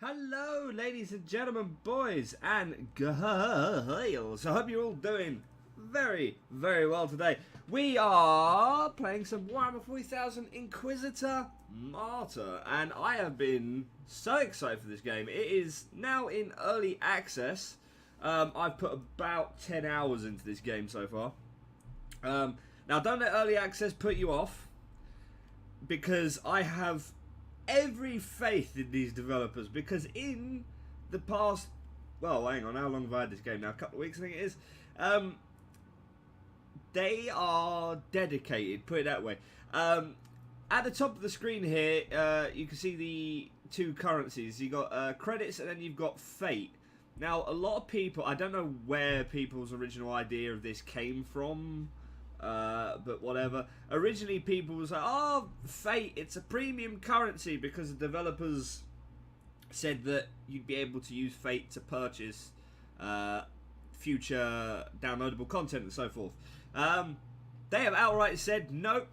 Hello, ladies and gentlemen, boys and girls. I hope you're all doing very, very well today. We are playing some Warhammer 40k Inquisitor Martyr, and I have been so excited for this game. It is now in early access. I've put about 10 hours into this game so far. Now, don't let early access put you off, because I have every faith in these developers, because in the past, well, hang on, how long have I had this game now? A couple of weeks, I think it is. They are dedicated, put it that way. At the top of the screen here, you can see the two currencies. You've got credits, and then you've got fate. Now, a lot of people, I don't know where people's original idea of this came from, but whatever. Originally, people was like, oh, fate, it's a premium currency, because the developers said that you'd be able to use fate to purchase future downloadable content and so forth. They have outright said, nope,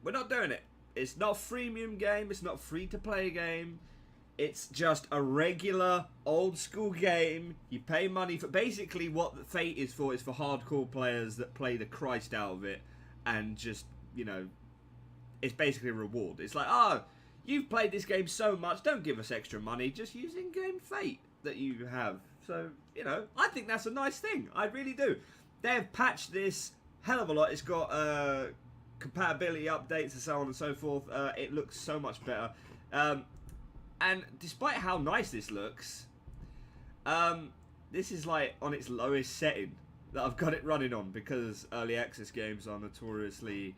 we're not doing it. It's not a freemium game, it's not a free-to-play game. It's just a regular, old-school game. You pay money for... Basically, what Fate is for hardcore players that play the Christ out of it. And just, you know... It's basically a reward. It's like, oh, you've played this game so much, don't give us extra money. Just use in-game Fate that you have. So, you know, I think that's a nice thing. I really do. They have patched this hell of a lot. It's got compatibility updates and so on and so forth. It looks so much better. And despite how nice this looks, this is like on its lowest setting that I've got it running on, because early access games are notoriously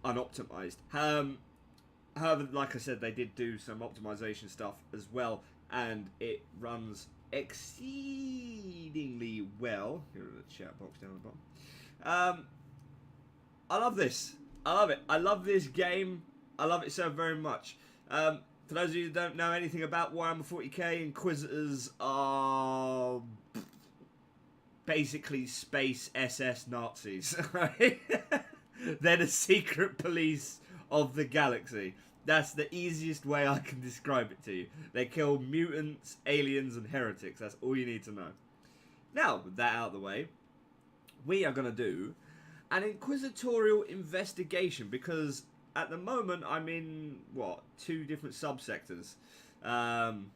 unoptimized. However, like I said, they did do some optimization stuff as well, and it runs exceedingly well. Here in the chat box down the bottom. I love this. I love it. I love this game. I love it so very much. For those of you who don't know anything about Warhammer 40k, Inquisitors are basically space SS Nazis, right? They're the secret police of the galaxy. That's the easiest way I can describe it to you. They kill mutants, aliens, and heretics. That's all you need to know. Now, with that out of the way, we are going to do an inquisitorial investigation, because at the moment, I'm in, what, 2 different subsectors. And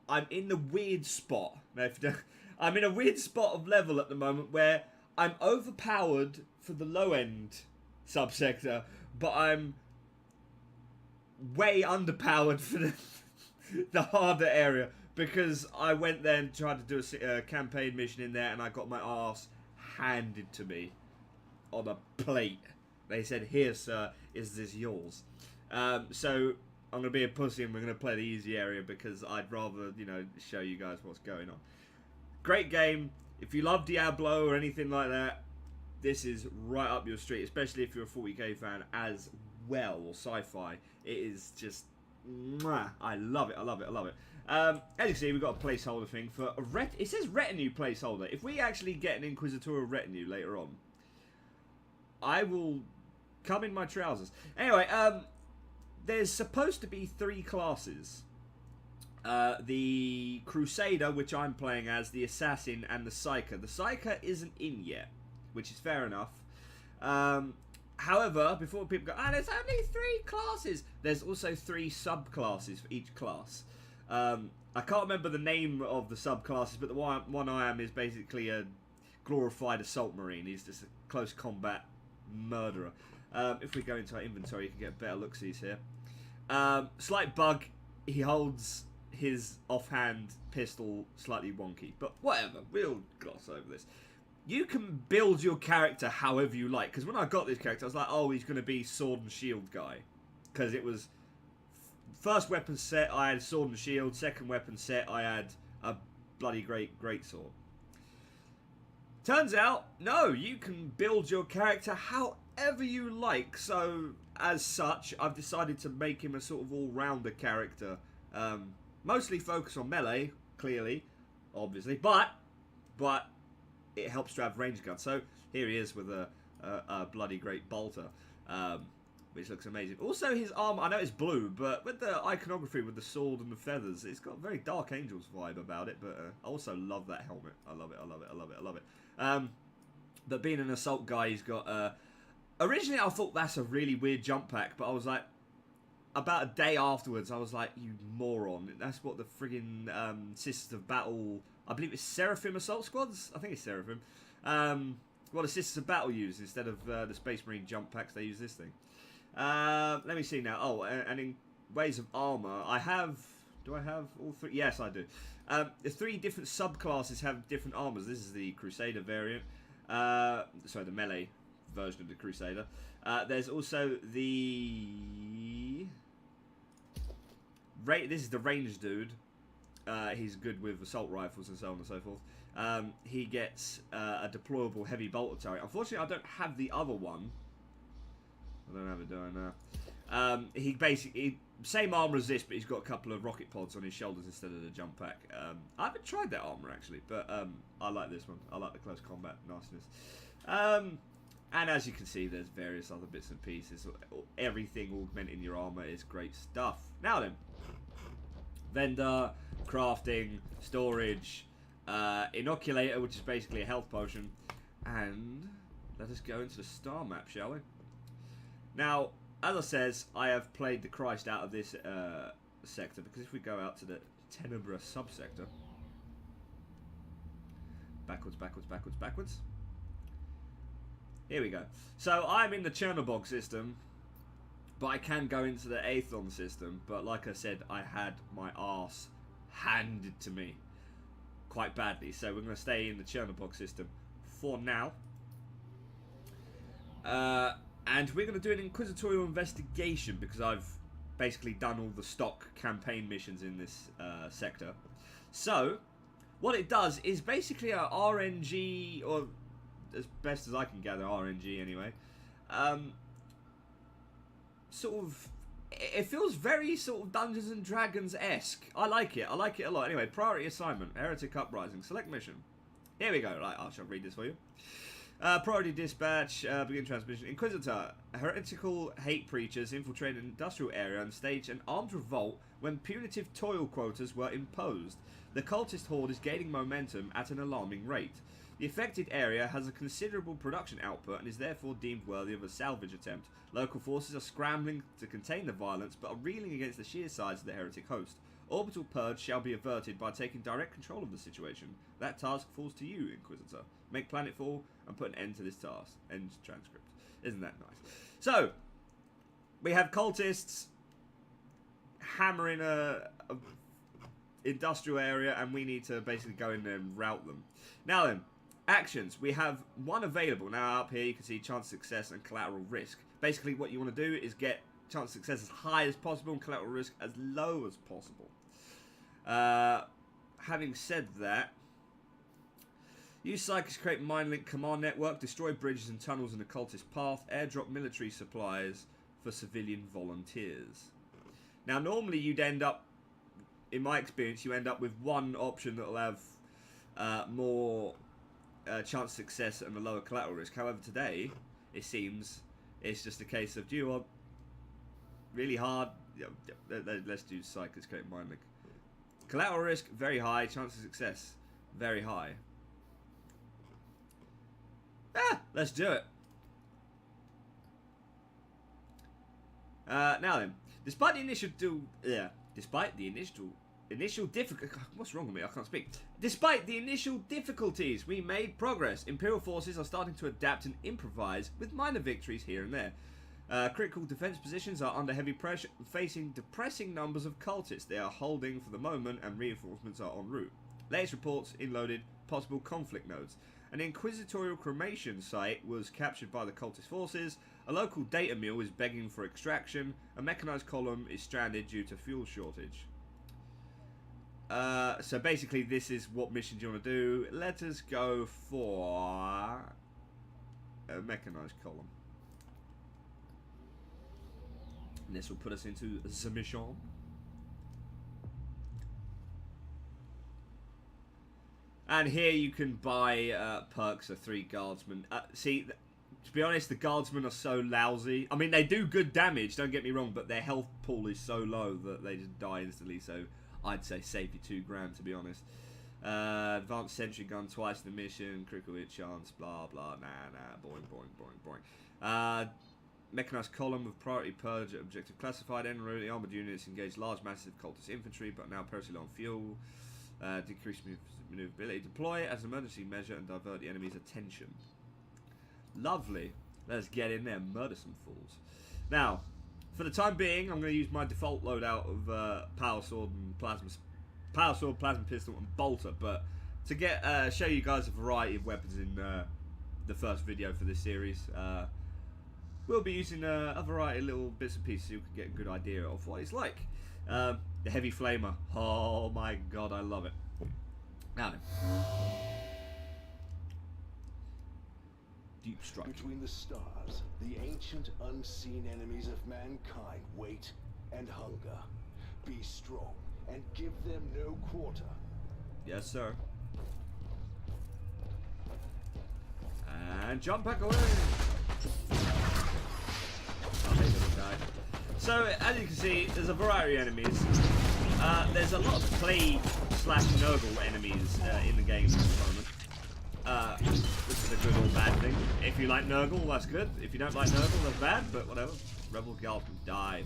I'm in the weird spot. I'm in a weird spot of level at the moment where I'm overpowered for the low-end subsector, but I'm way underpowered for the harder area, because I went there and tried to do a campaign mission in there, and I got my arse handed to me on a plate. They said, here, sir, is this yours? So I'm going to be a pussy, and we're going to play the easy area, because I'd rather, you know, show you guys what's going on. Great game. If you love Diablo or anything like that, this is right up your street, especially if you're a 40k fan as well, or sci-fi. It is just, mwah, I love it, I love it, I love it. As you can see, we've got a placeholder thing for a it says retinue placeholder. If we actually get an inquisitorial retinue later on, I will come in my trousers. Anyway, there's supposed to be 3 classes. The Crusader, which I'm playing as, the Assassin, and the Psyker. The Psyker isn't in yet, which is fair enough. However, before people go, there's only 3 classes, there's also 3 subclasses for each class. I can't remember the name of the subclasses, but the one I am is basically a glorified assault marine. He's just a close combat murderer. If we go into our inventory, you can get better look-sees here. Slight bug, he holds his offhand pistol slightly wonky, but whatever, we'll gloss over this. You can build your character however you like, because when I got this character, I was like, oh, he's going to be sword and shield guy, because it was first weapon set, I had sword and shield, second weapon set, I had a bloody great sword. Turns out, no, you can build your character however you like. So, as such, I've decided to make him a sort of all-rounder character. Mostly focus on melee, clearly, obviously, but it helps to have range guns. So, here he is with a bloody great bolter. which looks amazing. Also, his armor, I know it's blue, but with the iconography with the sword and the feathers, it's got a very Dark Angels vibe about it, but I also love that helmet. I love it, I love it, I love it, I love it. But being an assault guy, he's got... originally, I thought that's a really weird jump pack, but I was like... About a day afterwards, I was like, you moron. That's what the friggin' Sisters of Battle... I believe it's Seraphim Assault Squads? I think it's Seraphim. What the Sisters of Battle use instead of the Space Marine jump packs, they use this thing. Let me see now. Oh, and in ways of armor, I have... Do I have all three? Yes, I do. The 3 different subclasses have different armors. This is the Crusader variant. Sorry, the melee version of the Crusader. There's also the... This is the ranged dude. He's good with assault rifles and so on and so forth. He gets a deployable heavy bolter turret. Unfortunately, I don't have the other one. I don't have it doing now. He basically... Same armor as this, but he's got a couple of rocket pods on his shoulders instead of the jump pack. I haven't tried that armor, actually, but I like this one. I like the close combat nastiness. And as you can see, there's various other bits and pieces. Everything augmenting your armor is great stuff. Now then, vendor, crafting, storage, inoculator, which is basically a health potion, and let us go into the star map, shall we? Now, as I says, I have played the Christ out of this sector, because if we go out to the Tenebra subsector, backwards, backwards, backwards, backwards. Here we go. So I'm in the Chernobog system, but I can go into the Aethon system. But like I said, I had my arse handed to me quite badly. So we're going to stay in the Chernobog system for now. And we're going to do an inquisitorial investigation because I've basically done all the stock campaign missions in this sector. So what it does is basically a RNG, or as best as I can gather, RNG anyway. Sort of, it feels very sort of Dungeons and Dragons-esque. I like it. I like it a lot. Anyway, priority assignment: Heretic Uprising. Select mission. Here we go. Right, I shall read this for you. Priority dispatch. Begin transmission. Inquisitor. Heretical hate preachers infiltrated an industrial area and staged an armed revolt when punitive toil quotas were imposed. The cultist horde is gaining momentum at an alarming rate. The affected area has a considerable production output and is therefore deemed worthy of a salvage attempt. Local forces are scrambling to contain the violence, but are reeling against the sheer size of the heretic host. Orbital purge shall be averted by taking direct control of the situation. That task falls to you, Inquisitor. Make planetfall and put an end to this task. End transcript. Isn't that nice? So, we have cultists hammering a industrial area, and we need to basically go in there and rout them. Now then, actions. We have one available. Now up here you can see chance of success and collateral risk. Basically what you want to do is get chance of success as high as possible and collateral risk as low as possible. Having said that, use Psychics to create Mindlink command network, destroy bridges and tunnels in the cultist path, airdrop military supplies for civilian volunteers. Now normally you'd end up, in my experience, you end up with one option that will have more chance of success and a lower collateral risk. However, today it seems it's just a case of, do you want really hard? Let's do Psychics create Mindlink. Collateral risk very high, chance of success very high. Let's do it. Now then, despite the initial what's wrong with me? I can't speak. Despite the initial difficulties, we made progress. Imperial forces are starting to adapt and improvise, with minor victories here and there. Critical defense positions are under heavy pressure, facing depressing numbers of cultists. They are holding for the moment, and reinforcements are en route. Latest reports loaded possible conflict nodes. An inquisitorial cremation site was captured by the cultist forces. A local data mill is begging for extraction. A mechanized column is stranded due to fuel shortage. So basically this is what mission do you want to do. Let us go for a mechanized column. And this will put us into the mission. And here you can buy perks of 3 guardsmen. See, To be honest, the guardsmen are so lousy. I mean, they do good damage, don't get me wrong, but their health pool is so low that they just die instantly, so I'd say save you 2 grand, to be honest. Advanced sentry gun twice in the mission, critical hit chance, blah, blah, nah, boring. Mechanized column with priority purge objective classified. Enemy armored units engage large massive cultist infantry, but now perilously low on fuel. Decrease maneuverability. Deploy as an emergency measure and divert the enemy's attention. Lovely. Let's get in there and murder some fools. Now, for the time being, I'm going to use my default loadout of power sword and plasma pistol and bolter. But to get show you guys a variety of weapons in the first video for this series, we'll be using a variety of little bits and pieces so you can get a good idea of what it's like. The heavy flamer. Oh my god, I love it. Now then. Deep structure. Between the stars, the ancient unseen enemies of mankind wait and hunger. Be strong and give them no quarter. Yes, sir. And jump back away. Oh, they little guy. So, as you can see, there's a variety of enemies. There's a lot of plague / Nurgle enemies in the game at the moment. Which is a good or bad thing. If you like Nurgle, that's good. If you don't like Nurgle, that's bad, but whatever. Rebel Guard can die.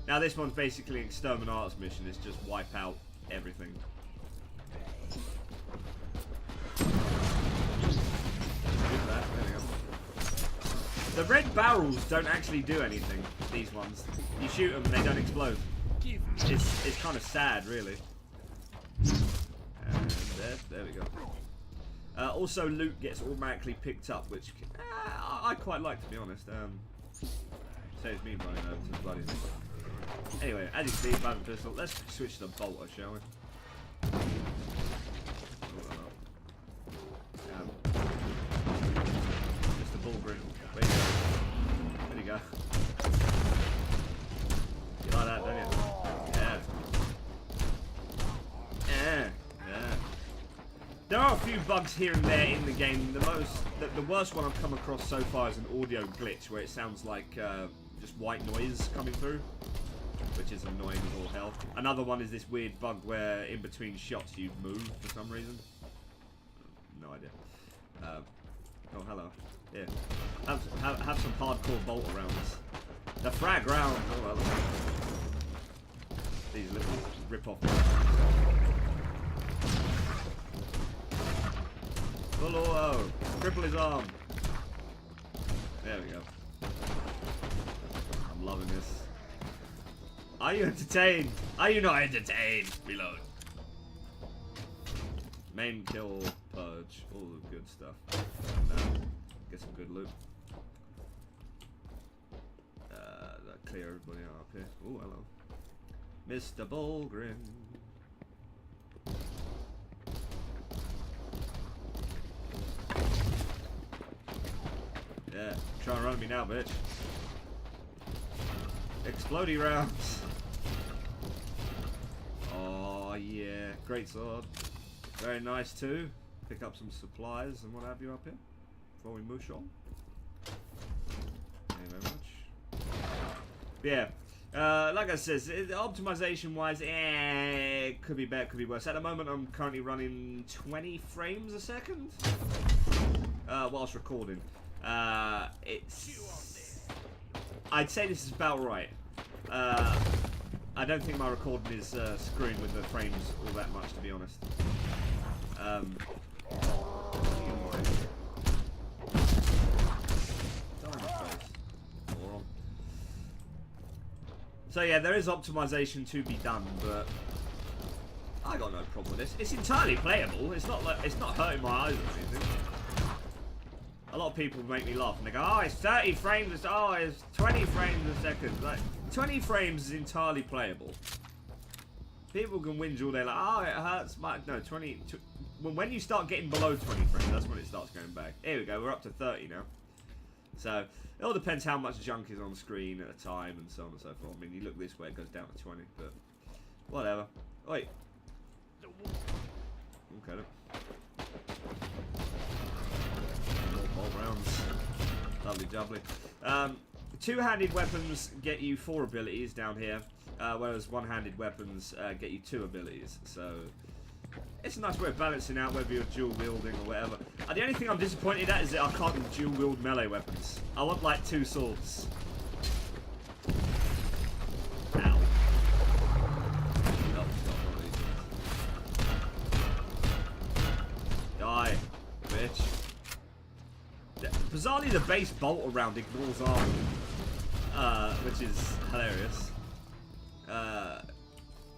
Now this one's basically an Exterminatus mission. It's just wipe out everything. The red barrels don't actually do anything, these ones. You shoot them and they don't explode. It's kind of sad, really. And there we go. Also, loot gets automatically picked up, which I quite like, to be honest. Saves me running over to the bloody thing. Anyway, as you can see, plasma pistol. Let's switch to the bolter, shall we? Mr. Bullgrin. Where you go? You like that, don't you? Yeah. Yeah. There are a few bugs here and there in the game. The worst one I've come across so far is an audio glitch where it sounds like just white noise coming through, which is annoying as all hell. Another one is this weird bug where in between shots you move for some reason. No idea. Oh, hello. Yeah. Have some hardcore bolt rounds. The frag round. Oh, hello. These little rip-off. Full auto. Cripple his arm. There we go. I'm loving this. Are you entertained? Are you not entertained? Reload. Main kill, purge, all the good stuff. Get some good loot. Clear everybody up here. Oh, hello. Mr. Bullgrin. Yeah, try and run me now, bitch. Explodey rounds. Oh yeah, great sword. Very nice too. Pick up some supplies and what have you up here before we mush on. Thank you very much. Yeah, like I said, optimization wise, could be better, could be worse. At the moment, I'm currently running 20 frames a second whilst recording. I'd say this is about right. I don't think my recording is screwing with the frames all that much, to be honest. So yeah, there is optimization to be done, but I got no problem with this. It's entirely playable. It's not like it's not hurting my eyes or anything. A lot of people make me laugh and they go, "Oh, it's 30 frames. Oh, it's 20 frames a second." Like 20 frames is entirely playable. People can whinge all day like, "Oh, it hurts." No, 20. When you start getting below 20 frames, that's when it starts going back. Here we go. We're up to 30 now. So it all depends how much junk is on screen at a time and so on and so forth. I mean, you look this way, it goes down to 20, but whatever. Wait. Okay. More bolt rounds. Lovely jubbly. Two-handed weapons get you 4 abilities down here, whereas one-handed weapons get you 2 abilities. So it's a nice way of balancing out whether you're dual wielding or whatever. The only thing I'm disappointed at is that I can't dual wield melee weapons. I want like 2 swords. Ow. Die, bitch. Bizarrely, the base bolt around ignores armor, which is hilarious.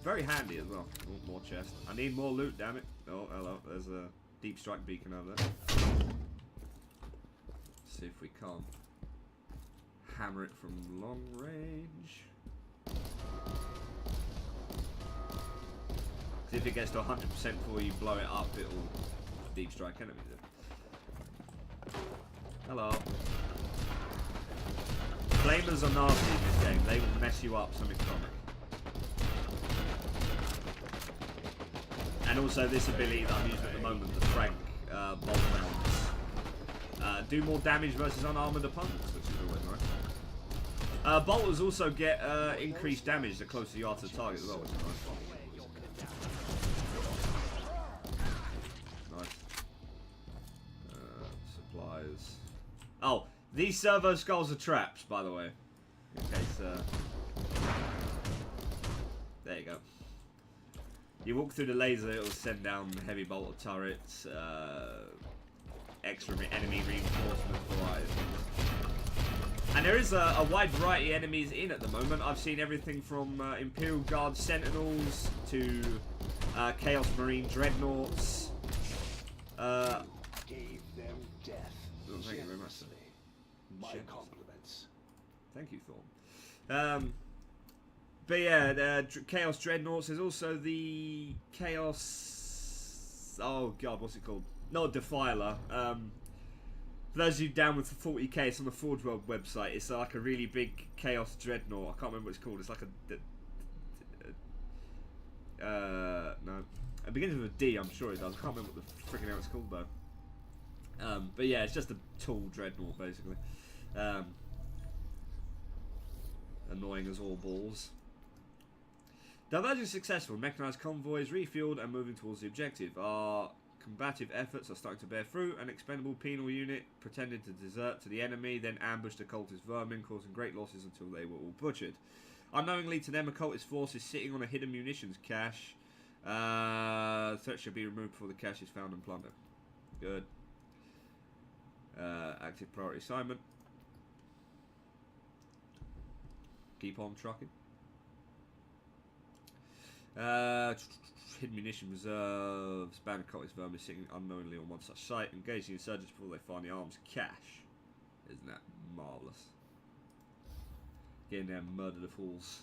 Very handy as well. Oh, more chest. I need more loot, damn it. Oh, hello. There's a deep strike beacon over there. Let's see if we can't hammer it from long range. See if it gets to 100% before you blow it up, it'll deep strike enemies. Hello. Flamers are nasty in this game. They will mess you up something comic. And also this ability that I'm using at the moment, the Frank bolt rounds, do more damage versus unarmored opponents, which is always nice. Bolters also get increased damage the closer you are to the target as well, which is nice. Nice. Supplies. Oh, these servo skulls are traps, by the way. In case, there you go. You walk through the laser, it'll send down heavy bolter turrets, extra enemy reinforcement variety. And there is a wide variety of enemies in at the moment. I've seen everything from Imperial Guard Sentinels to Chaos Marine Dreadnoughts. Gave them death. Oh, thank you very much, sir. My compliments. Thank you, Thorn. But yeah, the Chaos Dreadnoughts. There's also the Chaos... Oh god, what's it called? Not Defiler. For those of you down with the 40k, it's on the Forge World website. It's like a really big Chaos Dreadnought. I can't remember what it's called. It's like a... no. It begins with a D, I'm sure it does. I can't remember what the freaking hell it's called though. But yeah, it's just a tall Dreadnought basically. Annoying as all balls. Diverging successful, mechanized convoys refueled and moving towards the objective. Our combative efforts are starting to bear fruit. An expendable penal unit pretended to desert to the enemy, then ambushed the cultist vermin, causing great losses until they were all butchered. Unknowingly to them, a cultist force is sitting on a hidden munitions cache. Threat should be removed before the cache is found and plundered. Good. Active priority assignment. Keep on trucking. Hidden munition reserves. Band of cultist vermin sitting unknowingly on one such site. Engage the insurgents before they find the arms cache. Isn't that marvellous? Get in there and murder the fools.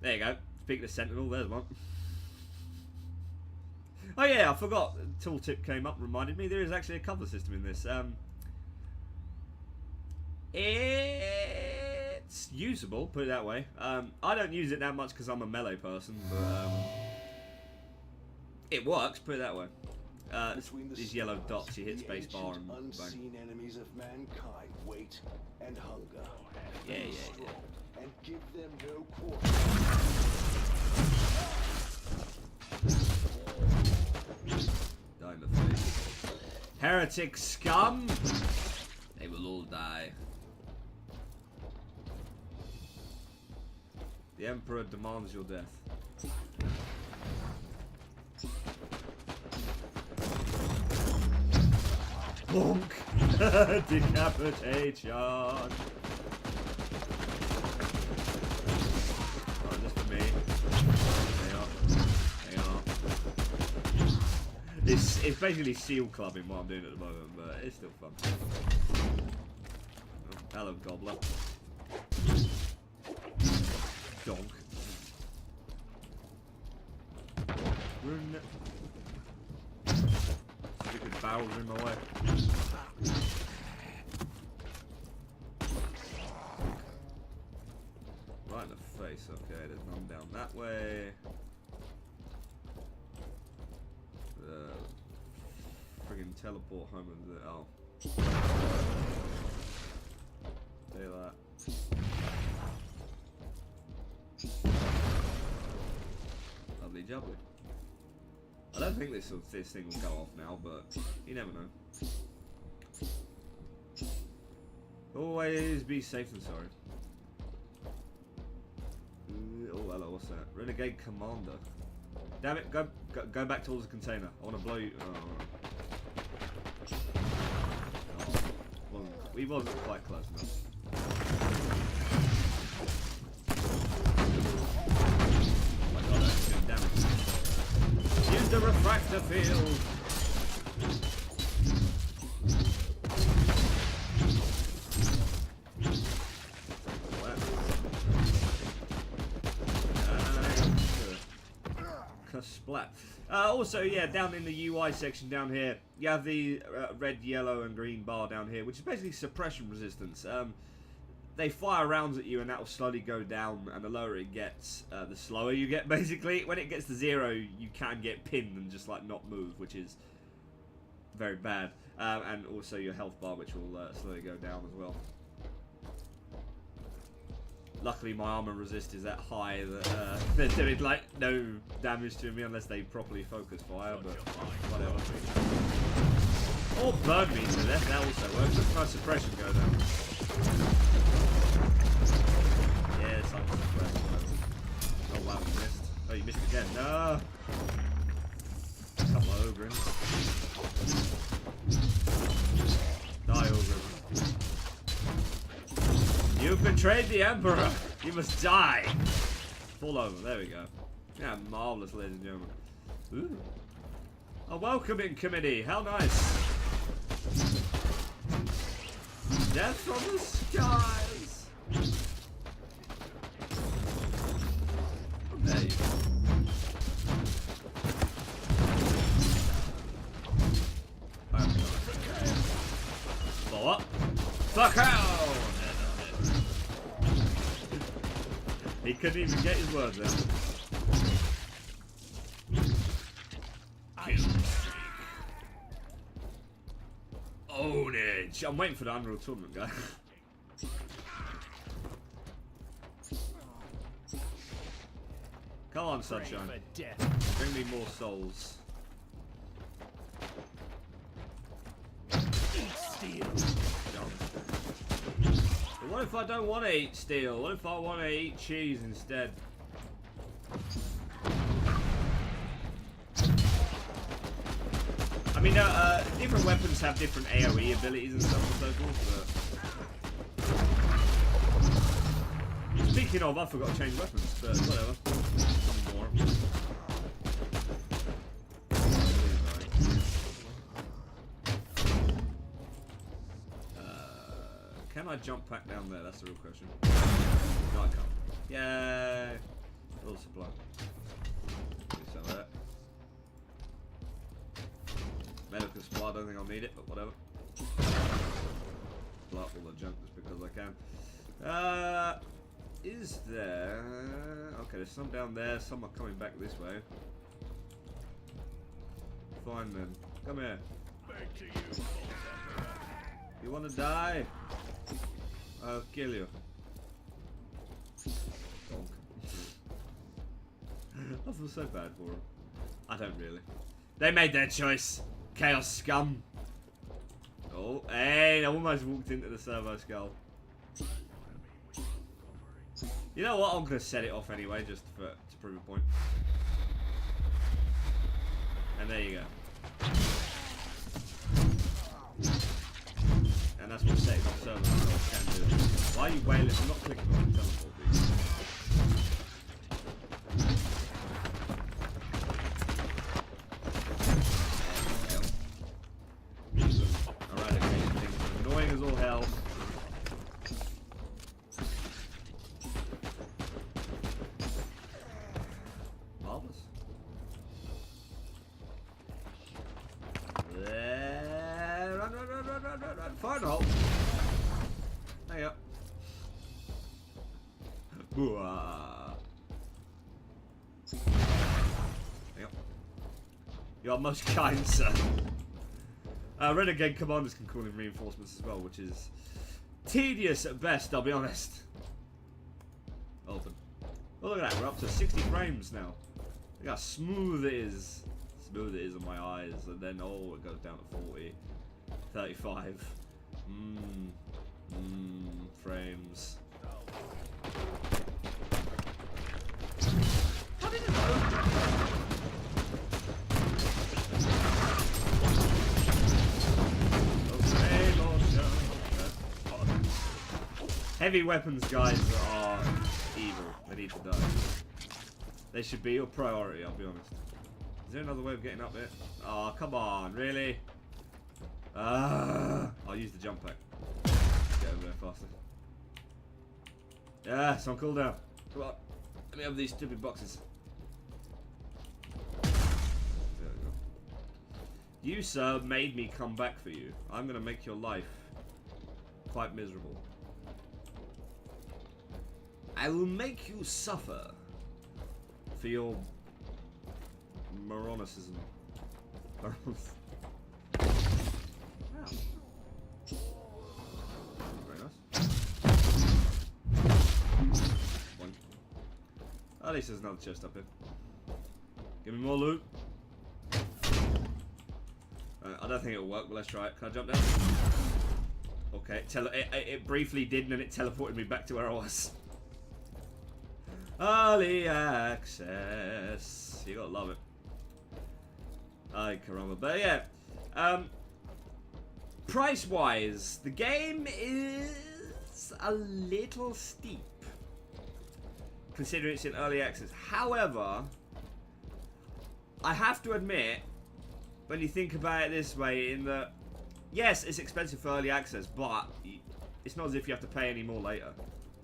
There you go. Speak of the Sentinel, there's one. Oh yeah, I forgot. Tooltip came up and reminded me there is actually a cover system in this. It's usable, put it that way. I don't use it that much because I'm a melee person, but it works, put it that way. These yellow dots, you hit spacebar and unseen enemies of mankind wait and hunger. Yeah. And give them no quarter. Die in the face. Heretic scum! They will all die. The Emperor demands your death. Bonk! Decapitation! Oh, just for me. They are. It's basically seal clubbing what I'm doing at the moment, but it's still fun. Oh, hello, Gobbler. Donk. Run. Stupid barrels in my way. Right in the face, okay, there's none down that way. Friggin' teleport home over there. Oh, Do that. Lovely jubbly. I don't think this thing will go off now, but you never know. Always be safe and sorry. Oh, hello, what's that? Renegade Commander. Damn it, go back towards the container. I want to blow you. Oh, we wasn't quite close enough. Oh my god, that's doing damage. Use the refractor field. Splat. Also, yeah, down in the UI section down here, you have the red, yellow, and green bar down here, which is basically suppression resistance. They fire rounds at you, and that will slowly go down, and the lower it gets, the slower you get, basically. When it gets to 0, you can get pinned and just, like, not move, which is very bad. And also your health bar, which will slowly go down as well. Luckily, my armor resist is that high that they're doing like no damage to me unless they properly focus fire, but whatever. Or burn me to death, that also works. Let's try suppression go down. Yeah, something suppressed. Oh wow, you missed. Oh, you missed again. No! Couple of ogres. Die, ogre. You've betrayed the Emperor! You must die! Fall over, there we go. Yeah, marvellous, ladies and gentlemen. Ooh. A welcoming committee, how nice! Death from the skies! There you go. Blow up! Fuck hell! He couldn't even get his words out. Own it! I'm waiting for the Unreal Tournament guy. Come on, sunshine. Bring me more souls. Eat steel. But what if I don't want to eat steel? What if I want to eat cheese instead? I mean, different weapons have different AoE abilities and stuff and so forth, but... Speaking of, I forgot to change weapons, but whatever. Some more. Can I jump back down there? That's the real question. No, I can't. Yay! Full supply. Do some of that. Medical supply, I don't think I'll need it, but whatever. Blow up all the junk just because I can. Is there... Okay, there's some down there, some are coming back this way. Fine then. Come here. Back to you. You wanna die? I'll kill you. Donk. I feel so bad for him. I don't really. They made their choice. Chaos scum. Oh, hey, I almost walked into the servo skull. You know what? I'm gonna set it off anyway, just to prove a point. And there you go. And that's what setting off servo skulls can do. Why are you wailing? I'm not clicking on the teleport, please. Eradicating things annoying as all hell. Marvelous. There. Run. Fire hole. There you go. There you go. You are most kind, sir. Renegade commanders can call in reinforcements as well, which is tedious at best, I'll be honest. Open. Oh, look at that, we're up to 60 frames now. Look how smooth it is. Smooth it is on my eyes, and then, oh, it goes down to 40. 35. Frames. How did it open? Heavy weapons guys are evil. They need to die. They should be your priority, I'll be honest. Is there another way of getting up there? Oh, come on, really? I'll use the jump pack. Get over there faster. Yeah, it's on cooldown. Come on. Let me have these stupid boxes. There we go. You, sir, made me come back for you. I'm gonna make your life quite miserable. I will make you suffer for your moronicism. Wow. Very nice. One. At least there's another chest up here. Give me more loot. I don't think it'll work, but let's try it. Can I jump down? Okay, it briefly did, and then it teleported me back to where I was. Early access. You gotta love it. Ay, caramba. But yeah, price-wise, the game is a little steep, considering it's in early access. However, I have to admit, when you think about it this way, in that, yes, it's expensive for early access, but it's not as if you have to pay any more later.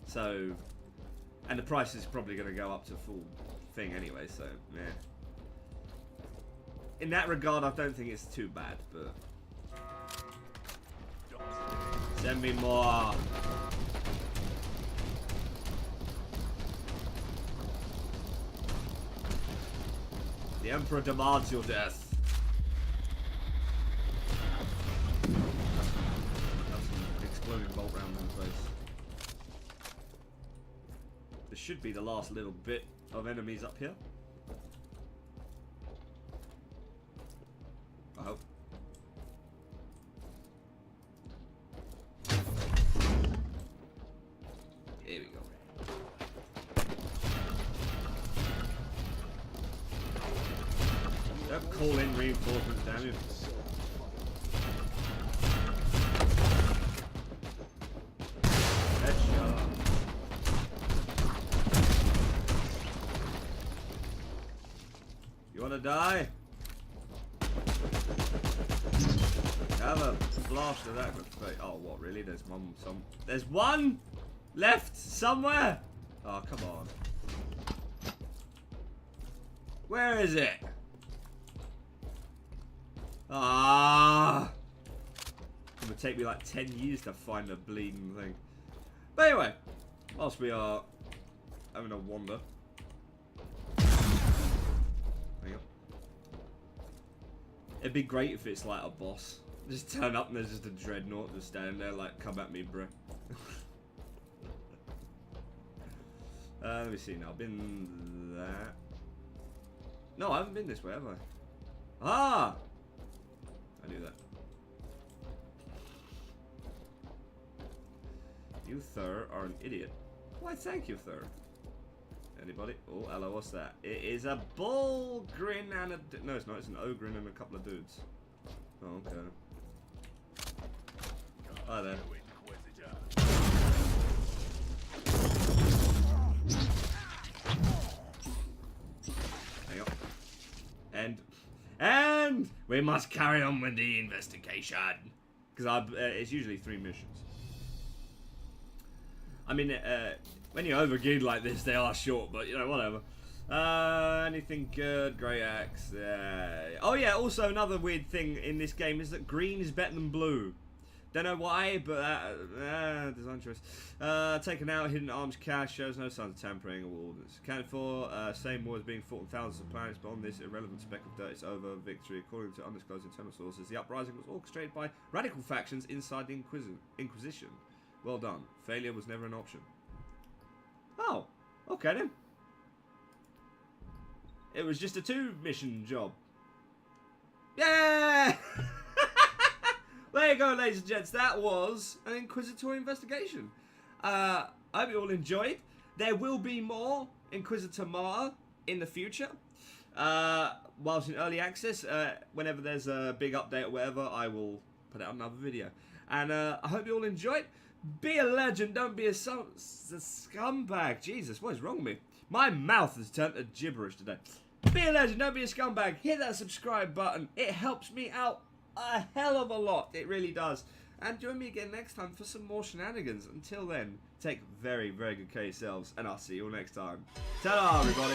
So, and the price is probably going to go up to full thing anyway, so, yeah. In that regard, I don't think it's too bad, but... Send me more! The Emperor demands your death. That's an exploding bolt round in the face. This should be the last little bit of enemies up here. I hope. Here we go. Don't call in reinforcements, damn you. Headshot. You wanna die? Have a blast of that. Oh, what, really? There's one, there's one left somewhere? Oh, come on. Where is it? Ah! It's gonna take me like 10 years to find a bleeding thing. But anyway, whilst we are having a wander. Hang on. It'd be great if it's like a boss. Just turn up and there's just a dreadnought just standing there like, come at me, bro. Let me see now. I've been that. No, I haven't been this way, have I? Ah! I knew that. You, Thur, are an idiot. Why, thank you, Thur. Anybody? Oh, hello, what's that? It is a bull grin and a... No, it's not. It's an ogre and a couple of dudes. Oh, okay. Hi there. Hang on. And we must carry on with the investigation. Because it's usually 3 missions. I mean, when you're overgeared like this, they are short, but, you know, whatever. Anything good? Grey axe. Oh, yeah, also another weird thing in this game is that green is better than blue. Don't know why, but design choice. Taken out, hidden arms cache, shows no signs of tampering or ordnance. Accounted for, same war as being fought on thousands of planets, but on this irrelevant speck of dirt, it's over victory. According to undisclosed internal sources, the uprising was orchestrated by radical factions inside the Inquisition. Well done. Failure was never an option. Oh, okay then. It was just a 2-mission job. Yeah! There you go, ladies and gents. That was an Inquisitor investigation. I hope you all enjoyed. There will be more Inquisitor Martyr in the future. Whilst in early access, whenever there's a big update or whatever, I will put out another video. And I hope you all enjoyed. Be a legend, don't be a scumbag. Jesus, what is wrong with me? My mouth has turned to gibberish today. Be a legend, don't be a scumbag. Hit that subscribe button. It helps me out a hell of a lot. It really does. And join me again next time for some more shenanigans. Until then, take very, very good care of yourselves. And I'll see you all next time. Ta-da, everybody.